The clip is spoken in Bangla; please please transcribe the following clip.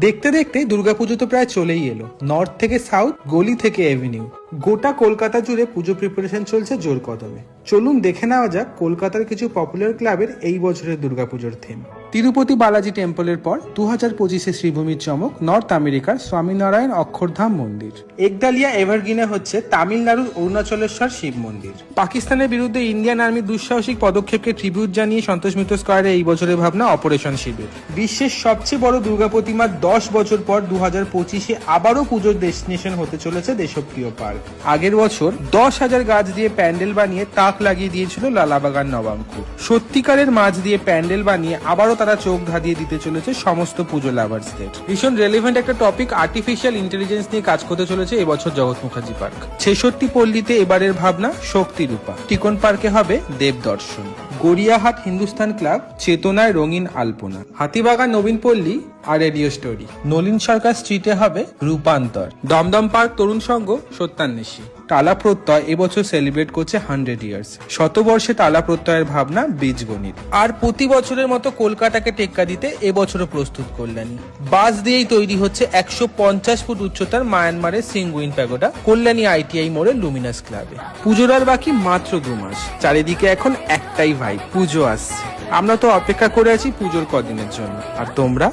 দেখতে দেখতে দুর্গাপুজো তো প্রায় চলেই এলো। নর্থ থেকে সাউথ, গলি থেকে এভিনিউ, গোটা কলকাতা জুড়ে পুজো প্রিপারেশন চলছে জোর কদমে। চলুন দেখে নেওয়া যাক কলকাতার কিছু পপুলার ক্লাবের এই বছরের দুর্গাপুজোর থিম। তিরুপতি বালাজি টেম্পলের পর 2025-এ শ্রীভূমির চমক নর্থ আমেরিকার স্বামীনারায়ণ অক্ষরধাম মন্দির। একদালিয়া এভারগ্রিনে হচ্ছে তামিলনাড়ুর অরুণাচলেশ্বর শিব মন্দির। পাকিস্তানের বিরুদ্ধে ইন্ডিয়ান আর্মির দুঃসাহসিক পদক্ষেপকে ট্রিবিউট জানিয়ে সন্তোষ মিত্র স্কয়ারে এই বছরের ভাবনা অপারেশন শিবির। বিশ্বের সবচেয়ে বড় দুর্গা প্রতিমা 10 বছর পর 2025-এ আবারও পুজোর ডেস্টিনেশন হতে চলেছে দেশপ্রিয় পার্ক। আগের বছর 10,000 গাছ দিয়ে প্যান্ডেল বানিয়ে তাক লাগিয়ে দিয়েছিল লালাবাগান নবাঙ্কুর। সত্যিকারের মাছ দিয়ে প্যান্ডেল বানিয়ে আবারও তারা চোখ ধাঁধিয়ে দিতে চলেছে সমস্ত পুজো লাভার্সদের। ভীষণ রেলেভেন্ট একটা টপিক আর্টিফিশিয়াল ইন্টেলিজেন্স নিয়ে কাজ করতে চলেছে এবছর জগৎ মুখার্জি পার্ক। 66 পল্লীতে এবারের ভাবনা শক্তি রূপা। টিকন পার্কে হবে দেব দর্শন। গড়িয়াহাট হিন্দুস্তান ক্লাব চেতনায় রঙিন আলপনা। হাতিবাগান নবীন পল্লী আর রেডিও স্টোরি। নলিন সরকার স্ট্রিটে হবে রূপান্তর। দমদম পার্ক তরুণ সংঘ সত্যান্বেষী। টালা প্রত্যয় এবছর সেলিব্রেট করছে 100 ইয়ার্স। শতবর্ষে টালা প্রত্যয়ের ভাবনা বীজগণিত। আর প্রতি বছরের মতো কলকাতাকে টেক্কা দিতে এবছরও প্রস্তুত কল্যাণী। বাস দিয়েই তৈরি হচ্ছে 150 ফুট উচ্চতার মায়ানমারের সিঙ্গুইন প্যাগোডা কল্যাণী ITI মোড়ের লুমিনাস ক্লাবে। পুজোর আর বাকি মাত্র 2 মাস। চারিদিকে এখন একটাই ভাই, পুজো আসছে। আমরা তো অপেক্ষা করে আছি পুজোর কদিনের জন্য। আর তোমরা?